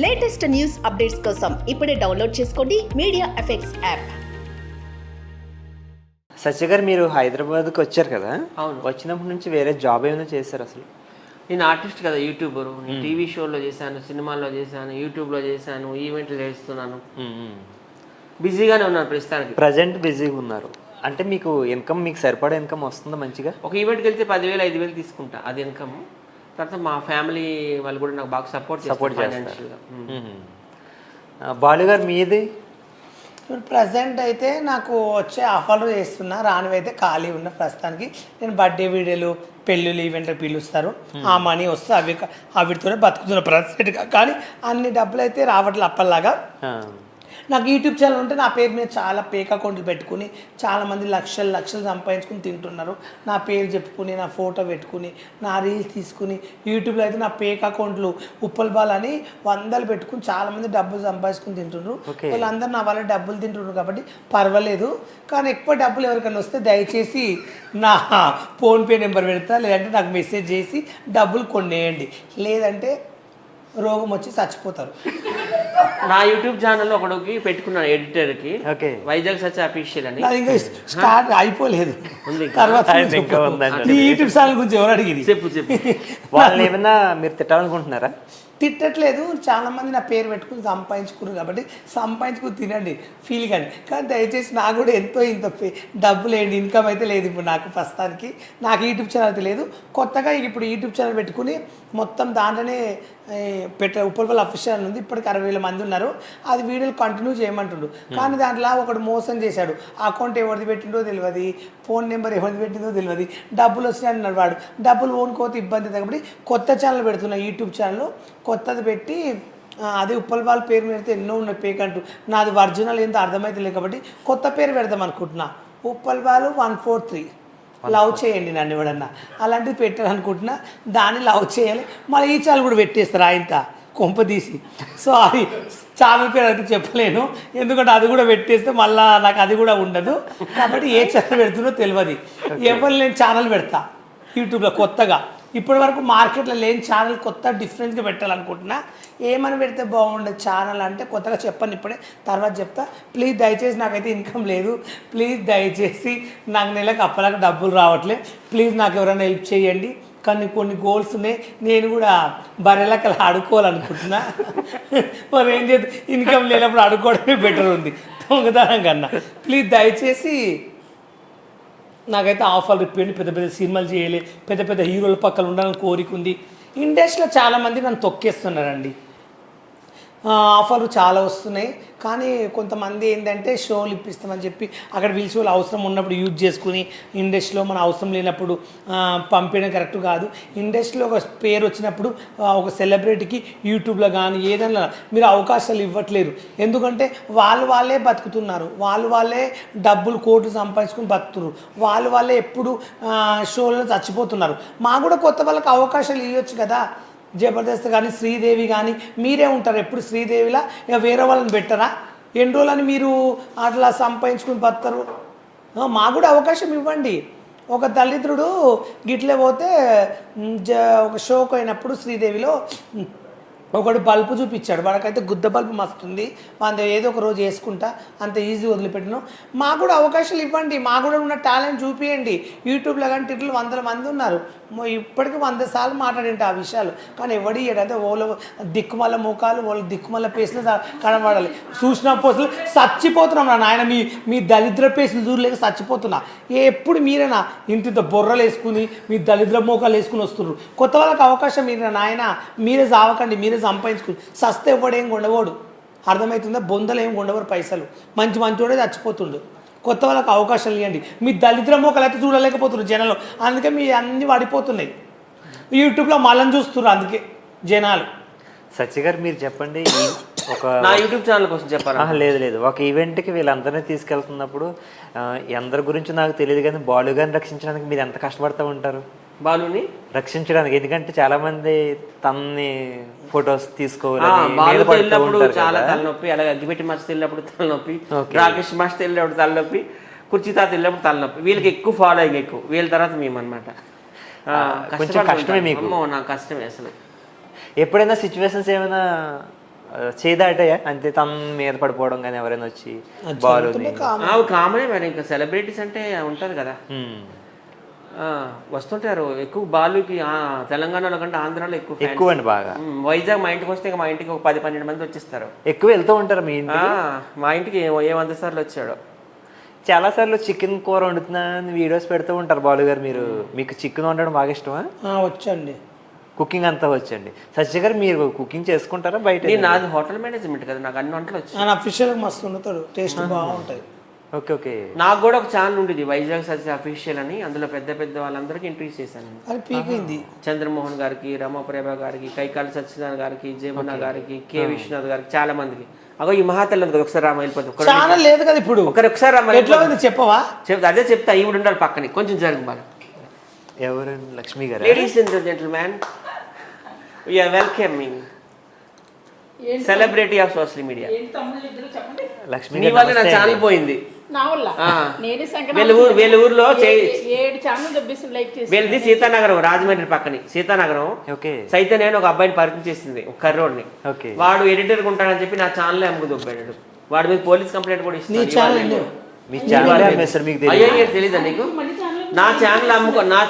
Latest news updates కోసం ఇప్పుడే download చేసుకోండి మీడియా ఎఫెక్ట్స్ యాప్. సత్య గారు, మీరు హైదరాబాద్కి వచ్చారు కదా? అవును. వచ్చినప్పటి నుంచి వేరే జాబ్ ఏమైనా చేశారు అసలు? నేను ఆర్టిస్ట్ కదా, యూట్యూబర్. టీవీ షోలో చేశాను, సినిమాల్లో చేశాను, యూట్యూబ్లో చేశాను, ఈవెంట్లు చేస్తున్నాను. బిజీగానే ఉన్నాను ప్రస్తుతానికి. ప్రజెంట్ బిజీగా ఉన్నారు అంటే మీకు ఇన్కమ్, మీకు సరిపడా ఇన్కమ్ వస్తుందా మంచిగా? ఒక ఈవెంట్కి వెళ్తే 10,000 5,000 తీసుకుంటా, అది ఇన్కమ్. తర్వాత మా ఫ్యామిలీ వాళ్ళు కూడా నాకు బాగా సపోర్ట్ చేస్తారు. బాలు గారు, మీది? ఇప్పుడు ప్రజెంట్ అయితే నాకు వచ్చే ఆఫర్లు చేస్తున్నా, రానివైతే ఖాళీ ఉన్న ప్రస్తుతానికి. నేను బర్త్డే వీడియోలు, పెళ్ళిళ్ళు, ఈవెంట్లకు పిలుస్తారు, ఆ మనీ వస్తే అవిటితోనే బతుకుతున్నా ప్రజెంట్గా. కానీ అన్ని డబ్బులు అయితే రావట్లే అప్పటిలాగా. నాకు యూట్యూబ్ ఛానల్ ఉంటే నా పేరు మీద చాలా ఫేక్ అకౌంట్లు పెట్టుకుని చాలామంది లక్షలు లక్షలు సంపాదించుకుని తింటున్నారు. నా పేరు చెప్పుకుని, నా ఫోటో పెట్టుకుని, నా రీల్స్ తీసుకుని యూట్యూబ్లో అయితే నా ఫేక్ అకౌంట్లు ఉప్పల్ బాల్ అని 100 పెట్టుకుని చాలామంది డబ్బులు సంపాదించుకుని తింటున్నారు. వాళ్ళందరూ నా వల్ల డబ్బులు తింటున్నారు కాబట్టి పర్వాలేదు. కానీ ఎక్కువ డబ్బులు ఎవరికైనా వస్తే దయచేసి నా ఫోన్పే నెంబర్ పెడతా, లేదంటే నాకు మెసేజ్ చేసి డబ్బులు కొనేయండి, లేదంటే రోగం వచ్చి చచ్చిపోతారు. నా యూట్యూబ్ ఛానల్లో ఒకడికి పెట్టుకున్నాను, ఎడిటర్కి, వైజాగ్ సచ్ అఫీషియల్ అని. ఇంకా స్టార్ట్ అయిపోలేదు, తర్వాత యూట్యూబ్ ఛానల్ గురించి ఎవరు అడిగింది? చెప్పు. వాళ్ళు ఏమన్నా మీరు తిట్టాలనుకుంటున్నారా? తిట్టట్లేదు, చాలామంది నా పేరు పెట్టుకుని సంపాదించుకున్నారు కాబట్టి సంపాదించుకుని తినండి, ఫీల్ కానీ. కానీ దయచేసి నాకు కూడా ఎంతో ఇంత డబ్బులు ఏంటి, ఇన్కమ్ అయితే లేదు ఇప్పుడు నాకు ప్రస్తుతానికి. నాకు యూట్యూబ్ ఛానల్ అయితే లేదు. కొత్తగా ఇప్పుడు యూట్యూబ్ ఛానల్ పెట్టుకుని మొత్తం దాంట్లోనే ఉప్పల్ అఫీషియల్ ఉంది. ఇప్పటికి 60,000 మంది ఉన్నారు. అది వీడియోలు కంటిన్యూ చేయమంటుండు. కానీ దాంట్లో ఒకడు మోసం చేశాడు. అకౌంట్ ఎవరిది పెట్టిందో తెలియదు, ఫోన్ నెంబర్ ఎవరిది పెట్టిందో తెలియదు, డబ్బులు వస్తాయి అన్నాడు వాడు. డబ్బులు ఓనుకోతే ఇబ్బంది కాబట్టి కొత్త ఛానల్ పెడుతున్నా, యూట్యూబ్ ఛానల్ కొత్తది పెట్టి. అదే ఉప్పల్ బాల్ పేరు పెడితే ఎన్నో ఉన్నాయి పేక్ అంటూ, నాది ఒరిజినల్ ఏంటో అర్థమైతే లేదు కాబట్టి కొత్త పేరు పెడదాం అనుకుంటున్నా, ఉప్పల్ బాల్ 143. లవ్ చేయండి నన్ను ఎవడన్నా, అలాంటిది పెట్టాలనుకుంటున్నా, దాన్ని లవ్ చేయాలి. మళ్ళీ ఈ ఛానల్ కూడా పెట్టేస్తారు ఆయనత కొంపదీసి. సో అది ఛానల్ పేరు అయితే చెప్పలేను, ఎందుకంటే అది కూడా పెట్టేస్తే మళ్ళీ నాకు అది కూడా ఉండదు. కాబట్టి ఏ ఛానల్ పెడుతుందో తెలియదు. ఎవరు నేను ఛానల్ పెడతా యూట్యూబ్లో కొత్తగా, ఇప్పటి వరకు మార్కెట్లో లేని ఛానల్ కొత్త డిఫరెంట్గా పెట్టాలనుకుంటున్నా. ఏమని పెడితే బాగుండదు ఛానల్ అంటే కొత్తగా చెప్పను, ఇప్పుడే తర్వాత చెప్తా. ప్లీజ్ దయచేసి, నాకైతే ఇన్కమ్ లేదు, ప్లీజ్ దయచేసి నాకు నెలకు అప్పలాగా డబ్బులు రావట్లే, ప్లీజ్ నాకు ఎవరైనా హెల్ప్ చేయండి. కానీ కొన్ని గోల్స్ ఉన్నాయి, నేను కూడా బర్రెలకలా ఆడుకోవాలనుకుంటున్నా. మరి ఏం చేద్దాం, ఇన్కమ్ లేనప్పుడు ఆడుకోవడమే బెటర్ ఉంది దొంగతనం కన్నా. ప్లీజ్ దయచేసి నాకైతే ఆఫర్లు ఇప్పిండి, పెద్ద పెద్ద సినిమాలు చేయాలి, పెద్ద పెద్ద హీరోల పక్కన ఉండాలని కోరిక ఉంది. ఇండస్ట్రీలో చాలామంది నన్ను తొక్కేస్తున్నారండి, ఆఫర్లు చాలా వస్తున్నాయి. కానీ కొంతమంది ఏంటంటే షోలు ఇప్పిస్తామని చెప్పి అక్కడ పిలిచి వాళ్ళు అవసరం ఉన్నప్పుడు యూజ్ చేసుకుని, ఇండస్ట్రీలో మన అవసరం లేనప్పుడు పంపించడం కరెక్ట్ కాదు. ఇండస్ట్రీలో ఒక పేరు వచ్చినప్పుడు ఒక సెలబ్రిటీకి యూట్యూబ్లో కానీ ఏదైనా మీరు అవకాశాలు ఇవ్వట్లేరు. ఎందుకంటే వాళ్ళే బతుకుతున్నారు, వాళ్ళే డబ్బులు కోట్లు సంపాదించుకుని బతుకుతున్నారు, వాళ్ళే ఎప్పుడు షోలలో చచ్చిపోతున్నారు. మాకు కూడా కొత్త వాళ్ళకి అవకాశాలు ఇవ్వచ్చు కదా. జబర్దస్త్ కానీ, శ్రీదేవి కానీ మీరే ఉంటారు ఎప్పుడు శ్రీదేవిలా, ఇక వేరే వాళ్ళని పెట్టరా? ఎన్ని రోజులని మీరు అట్లా సంపాదించుకుని బతారు? మాకు కూడా అవకాశం ఇవ్వండి. ఒక దళిద్రుడు గిట్లే పోతే ఒక షోకి అయినప్పుడు శ్రీదేవిలో ఒకడు బల్బు చూపించాడు, వాడికైతే గుద్ద బల్బు మస్తుంది, వాంతో ఏదో ఒక రోజు వేసుకుంటా, అంత ఈజీ వదిలిపెట్టినాం. మాకు కూడా అవకాశాలు ఇవ్వండి, మాకు కూడా ఉన్న టాలెంట్ చూపించండి. యూట్యూబ్లో కానీ టిట్లు 100 మంది ఉన్నారు, ఇప్పటికీ 100 సార్లు మాట్లాడింటే ఆ విషయాలు. కానీ ఎవడి అంటే ఓలో దిక్కుమల్ల ముఖాలు, వాళ్ళు దిక్కుమల్ల పేసులు కనబడాలి. చూసిన పోసులు చచ్చిపోతున్నాం నా నాయన, మీ దళిద్ర పేసులు చూడలేక చచ్చిపోతున్నా. ఎప్పుడు మీరేనా ఇంత బొర్రలు వేసుకుని మీ దళిద్ర మోకాలు వేసుకుని వస్తున్నారు. కొత్త వాళ్ళకి అవకాశం మీరే నాయన, మీరే చావకండి, మీరే సంపాదించుకుని. సస్తే ఎవడేం కొండవాడు, అర్థమవుతుందా? బొందలు ఏం కొండవారు, పైసలు మంచోడే చచ్చిపోతుండు. కొత్త వాళ్ళకి అవకాశాలు ఇవ్వండి. మీ దళిద్ర మోకలు అయితే చూడలేకపోతున్నారు జనాలు, అందుకే మీ అన్నీ పడిపోతున్నాయి. యూట్యూబ్లో మళ్ళని చూస్తున్నారు అందుకే జనాలు. సత్య గారు, మీరు చెప్పండి, నా యూట్యూబ్ ఛానల్ కోసం చెప్పాలి. లేదు, ఒక ఈవెంట్కి వీళ్ళందరినీ తీసుకెళ్తున్నప్పుడు అందరి గురించి నాకు తెలియదు, కానీ బాలు గారిని రక్షించడానికి మీరు ఎంత కష్టపడతా ఉంటారు? బాలుని రక్షించడానికి, ఎందుకంటే చాలా మంది తనని ఫొటోస్ తీసుకోవాలి, చాలా తలనొప్పి, అలాగే అగ్గిపెట్టి మాస్టర్ వెళ్ళినప్పుడు తలనొప్పి, రాకేష్ మాస్టర్ వెళ్ళినప్పుడు తలనొప్పి, కుర్చీ తాత వెళ్ళినప్పుడు తలనొప్పి. వీళ్ళకి ఎక్కువ ఫాలోయింగ్ ఎక్కువ, వీళ్ళ తర్వాత మేమన్నమాట. కొంచెం కష్టమే మీకు? నాకు కష్టమే అసలు. ఎప్పుడైనా సిచ్యువేషన్స్ ఏమైనా చేదాటాయా అంతే, తన మీద పడిపోవడం కానీ ఎవరైనా వచ్చి బాలుని కామనే మరి, ఇంకా సెలబ్రిటీస్ అంటే ఉంటుంది కదా, వస్తుంటారు ఎక్కువ. బాలుకి తెలంగాణలో కంటే ఆంధ్రాలో ఎక్కువ అండి బాగా. వైజాగ్ మా ఇంటికి వస్తే ఇంకా మా ఇంటికి ఒక 10-12 మంది వచ్చేస్తారు. ఎక్కువ వెళ్తూ ఉంటారు మీ ఇంటికి? మా ఇంటికి ఏ 100 సార్లు వచ్చాడు. చాలా సార్లు చికెన్ కూర వండుతున్నా వీడియోస్ పెడుతూ ఉంటారు బాలు గారు. మీకు చికెన్ వండడం బాగా ఇష్టమా? వచ్చండి, కుకింగ్ అంతా వచ్చండి. సత్య గారు మీరు కుకింగ్ చేసుకుంటారా బయట? నాది హోటల్ మేనేజ్మెంట్ కదా, నాకు అన్ని వంటలు వచ్చి. అఫీషియల్ మస్తు వండుతాడు, టేస్ట్ బాగుంటుంది. Okay okay. నాకు కూడా ఒక ఛానల్ ఉండేది వైజాగ్ సత్య అఫీషియల్ అని, అందులో పెద్ద పెద్ద వాళ్ళందరికీ ఇంట్రడ్యూస్ చేశాను. అది పీకింది. చంద్రమోహన్ గారికి, రమాప్రభ గారికి, కైకాలి సత్యనారాయణ గారికి, జయమున్నా గారికి, కె విశ్వనాథ్ గారికి, చాలా మందికి. అగో ఈ మహాతల్లి ఉంది కదా, ఒకసారి రామ వెళ్ళిపోతుంది. ఛానల్ లేదు కదా ఇప్పుడు, ఒకసారి రామ చెప్పవా? అదే చెప్తా, ఈవిడ ఉండాలి పక్కనే, కొంచెం జరుగు బాగా. ఎవరండి? Lakshmi garu. Ladies and gentlemen, we are welcoming celebrity of social media. Lakshmi నీ వల్ల నా ఛానల్ పోయింది. వీళ్ళ ఊర్లో వీళ్ళది సీతానగరం, రాజమండ్రి పక్కని సీతానగరం. సైతం నేను ఒక అబ్బాయిని పరిచయం చేసింది, ఒక కర్రోడ్ని. వాడు ఎడిటర్ ఉంటాడని చెప్పి నా ఛానల్ అమ్ముకు దొబ్బాడు. వాడి మీద పోలీస్ కంప్లైంట్ కూడా ఇస్తుంది. అయ్యో తెలీదా నీకు? నా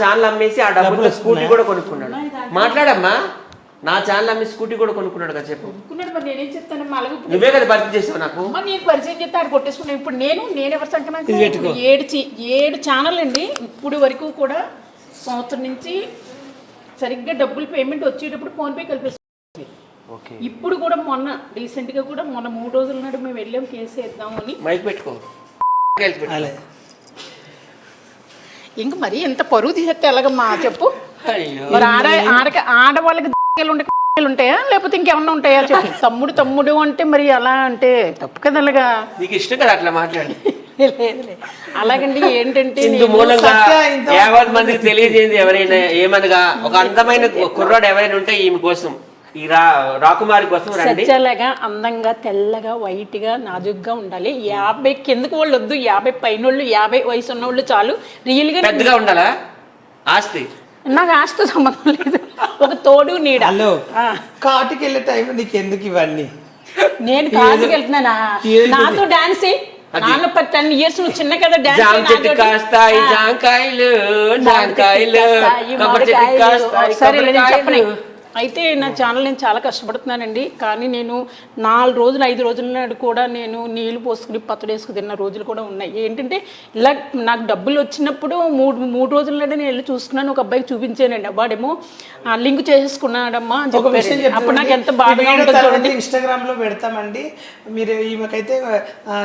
ఛానల్ అమ్మేసి ఆ డబ్బులతో స్కూటీ కూడా కొనుక్కున్నాడు. మాట్లాడమ్మా, నా ఛానల్ అమ్మి స్కూటీ కూడా కొనుక్కున్నాడు కదా, చెప్పు. నేనేం చెప్తాను, నువ్వే కదా పరిచయం చేస్తావు నాకు. నేను పరిచయం చేస్తే ఆడు కొట్టేసుకున్నాను. ఇప్పుడు నేను ఎవరి సంఖ్య 7 ఛానల్ అండి. ఇప్పుడు వరకు కూడా సంవత్సరం నుంచి సరిగ్గా డబ్బులు పేమెంట్ వచ్చేటప్పుడు ఫోన్పే కలిపేస్తుంది. ఇప్పుడు కూడా మొన్న రీసెంట్గా కూడా మొన్న 3 రోజుల నాడు మేము వెళ్ళాం కేసు వేద్దాము అని. మైక్ పెట్టుకో. ఇంకా మరి ఎంత పరువు తీసేస్తే ఎలాగమ్మా చెప్పు. మరి ఆడవాళ్ళకి ఉంటాయా లేకపోతే ఇంకేమన్నా ఉంటాయా చెప్పు. తమ్ముడు అంటే మరి అలా అంటే తప్పు కదా. అలాగా నీకు ఇష్టం కదా అట్లా మాట్లాడి. లేదులే, అలాగండి. ఏంటంటే మూలంగా 50 మందికి తెలియజేయండి. ఎవరైనా ఏమనగా ఒక అందమైన కుర్రాడు ఎవరైనా ఉంటే ఈమె కోసం, ఈ రాకుమారి కోసం సత్యలాగా అందంగా తెల్లగా వైట్ గా నాజుగ్గా ఉండాలి. 50 కిందకి వాళ్ళు వద్దు, 50 పైన వాళ్ళు, 50 వయసు ఉన్న వాళ్ళు చాలు. రియల్ గా పెద్దగా ఉండాలా ఆస్తి? నాకు ఆస్తితో సంబంధం లేదు, ఒక తోడు నీడ. హలో, కాటికి వెళ్ళే టైంలో నీకు ఎందుకు ఇవన్నీ? నేను కాటికి వెళ్తున్నానా? నాతో డాన్స్ నాన్న 10 ఇయర్స్ నువ్వు చిన్న కదా డాన్స్. సరే నేను చెప్పను. అయితే నా ఛానల్ నేను చాలా కష్టపడుతున్నానండి. కానీ నేను 4 రోజులు 5 రోజుల నాడు కూడా నేను నీళ్లు పోసుకుని పచ్చడేసుకు తిన్న రోజులు కూడా ఉన్నాయి. ఏంటంటే ఇలా నాకు డబ్బులు వచ్చినప్పుడు 3 రోజుల నాడు నేను వెళ్ళి చూసుకున్నాను. ఒక అబ్బాయికి చూపించానండి, అబ్బాడేమో లింక్ చేసేసుకున్నాడమ్మా అని చెప్పారు. అప్పుడు నాకు ఎంత బాధగా ఉంటుంది చూడండి. ఇన్స్టాగ్రామ్ లో పెడతామండి. మీరు ఈమెకైతే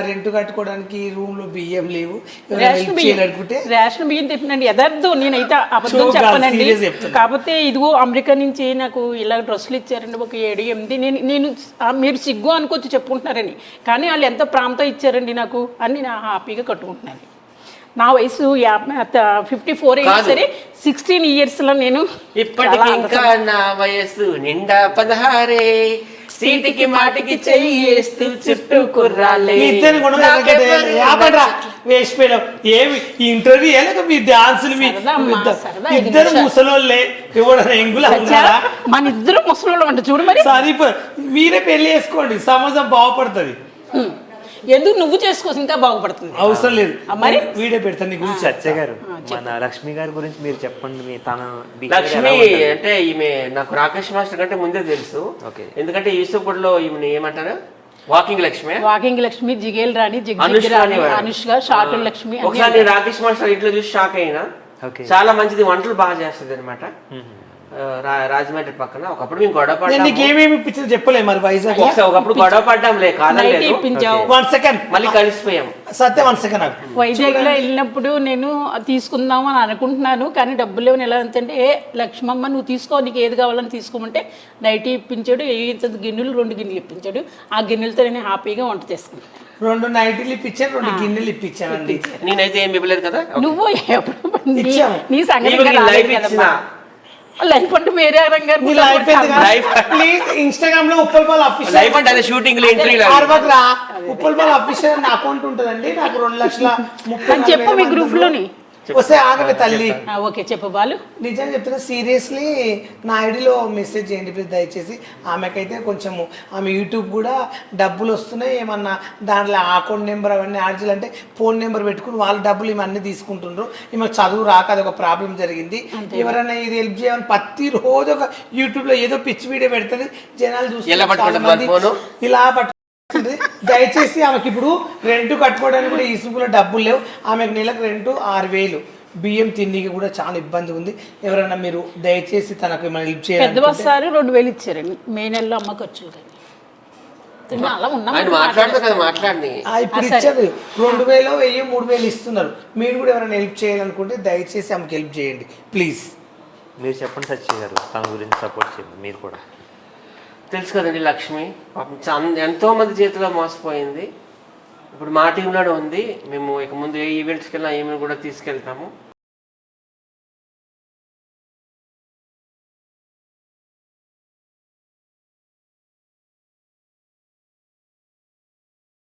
రెంట్ కట్టుకోవడానికి రూమ్ లో బియ్యం లేవు, రేషన్ బియ్యం తిట్టినండి. యథార్థం, నేనైతే అబద్ధం చెప్పానండి. కాకపోతే ఇదిగో అమెరికా నుంచి నాకు ఇలా డ్రెస్సులు ఇచ్చారండి, ఒక 7-8. నేను మీరు సిగ్గు అనుకోవచ్చు చెప్పుకుంటున్నారని, కానీ వాళ్ళు ఎంతో ప్రాంతం ఇచ్చారండి నాకు అని నేను హ్యాపీగా కట్టుకుంటున్నాను. నా వయసు 54 అయినా సరే 16 ఇయర్స్లో నేను ఇప్పటికి ఇంకా నా వయసు నిండా 16. సీటికి మాటికి చెయ్యేస్తూ చుట్టూ కుర్రాలే. ఏమి ఇంటర్వ్యూ లేక మీ డాన్సులు, ఇద్దరు ముసలోళ్ళే. మన ఇద్దరు ముసలోళ్ళు అంటే చూడు మరి. మీరే పెళ్లి చేసుకోండి, సమాజం బాగుపడుతుంది. ఎందుకు నువ్వు చేసుకోవచ్చు, ఇంకా బాగుపడుతుంది. అవసరం లేదు, మరి వీడియో పెడతాను నీ గురించి. సత్య గారు, మన లక్ష్మి గారి గురించి మీరు చెప్పండి. మీ తన లక్ష్మి అంటే ఈమె నాకు రాకేష్ మాస్టర్ కంటే ముందే తెలుసు. ఎందుకంటే ఈసోపూడిలో ఈమె ఏమంటారు, వాకింగ్ లక్ష్మి, జిగేల్ రాణి, అనుష్క, షార్ట్ లక్ష్మి. ఒకసారి రాకేష్ మాస్టర్ ఇంట్లో చూసి షాక్ అయినా. చాలా మంచిది, వంటలు బాగా చేస్తుంది అనమాట. రాజమండ్రి పక్కన. ఒకప్పుడు మేము గొడవ పడ్డాం, చెప్పలేదు మరి వైజాగ్. ఒకప్పుడు గొడవ పడ్డాంలే, కాదలేదు. మళ్ళీ కలిసిపోయాం. సత్యం 1 సెకండ్. వైజాగ్ లో వెళ్ళినప్పుడు నేను తీసుకుందాం అని అనుకుంటున్నాను, కానీ డబ్బులు లేవని. ఎలా అంటే లక్ష్మమ్మ నువ్వు తీసుకో, నీకు ఏది కావాలని తీసుకోమంటే నైటీ ఇప్పించాడు. గిన్నెలు 2 గిన్నెలు ఇప్పించాడు. ఆ గిన్నెలతో నేను హ్యాపీగా వంట చేసుకున్నాను. 2 నైటీలు ఇప్పించాను, 2 గిన్నెలు ఇప్పించానండి. నేనైతే ఏం ఇవ్వలేదు కదా. నువ్వు నీ సంగతి లైఫ్ అంటే వేరే ఇన్స్టాగ్రామ్ లో ఉప్పల్పాల్ అఫీషియల్ షూటింగ్ ఉప్పల్పాల్ అఫీషియల్ అకౌంట్ ఉంటుందండి. నాకు 2,30,000 చెప్పు మీ గ్రూప్ లోని. వస్తే ఆగవే తల్లి. ఓకే చెప్పు బాలు. నిజం చెప్తున్నా, సీరియస్లీ నా ఐడిలో మెసేజ్ చేయండి ప్లీజ్ దయచేసి. ఆమెకైతే కొంచెము ఆమె యూట్యూబ్ కూడా డబ్బులు వస్తున్నాయి, ఏమన్నా దాంట్లో అకౌంట్ నెంబర్ అవన్నీ యాడ్ చేయాలంటే ఫోన్ నెంబర్ పెట్టుకుని వాళ్ళ డబ్బులు ఇవన్నీ తీసుకుంటుండ్రు. ఈమెకు చదువు రాక అది ఒక ప్రాబ్లం జరిగింది. ఎవరైనా ఇది హెల్ప్ చేయమని ప్రతిరోజు ఒక యూట్యూబ్లో ఏదో పిచ్చి వీడియో పెడుతుంది, జనాలు చూస్తున్నారు, ఇలా పట్టు. దయచేసి ఆమెకి ఇప్పుడు రెంట్ కట్టుకోవడానికి కూడా ఈ సుఖంలో డబ్బులు లేవు. ఆమెకు నెలకు రెంట్ 6,000, బియ్యం తిండికి కూడా చాలా ఇబ్బంది ఉంది. ఎవరైనా మీరు దయచేసి తనకు ఏమైనా హెల్ప్ చేయాలి. పెద్ద బస్సారు 2,000 ఇచ్చారండి మే నెలలో అమ్మ ఖర్చులు కానీ. అలా ఇప్పుడు ఇచ్చారు 2,000, 1,000, 3,000 ఇస్తున్నారు. మీరు కూడా ఎవరైనా హెల్ప్ చేయాలనుకుంటే దయచేసి ఆమెకి హెల్ప్ చేయండి ప్లీజ్. మీరు చెప్పండి సత్య గారు, తన గురించి సపోర్ట్ చేయండి. మీరు కూడా తెలుసు కదండి లక్ష్మి పాపం ఎంతో మంది చేతిలో మోసపోయింది. ఇప్పుడు మా టీంలోనే ఉంది. మేము ఇక ముందు ఏ ఈవెంట్స్కి వెళ్ళినా ఈమెను కూడా తీసుకెళ్తాము.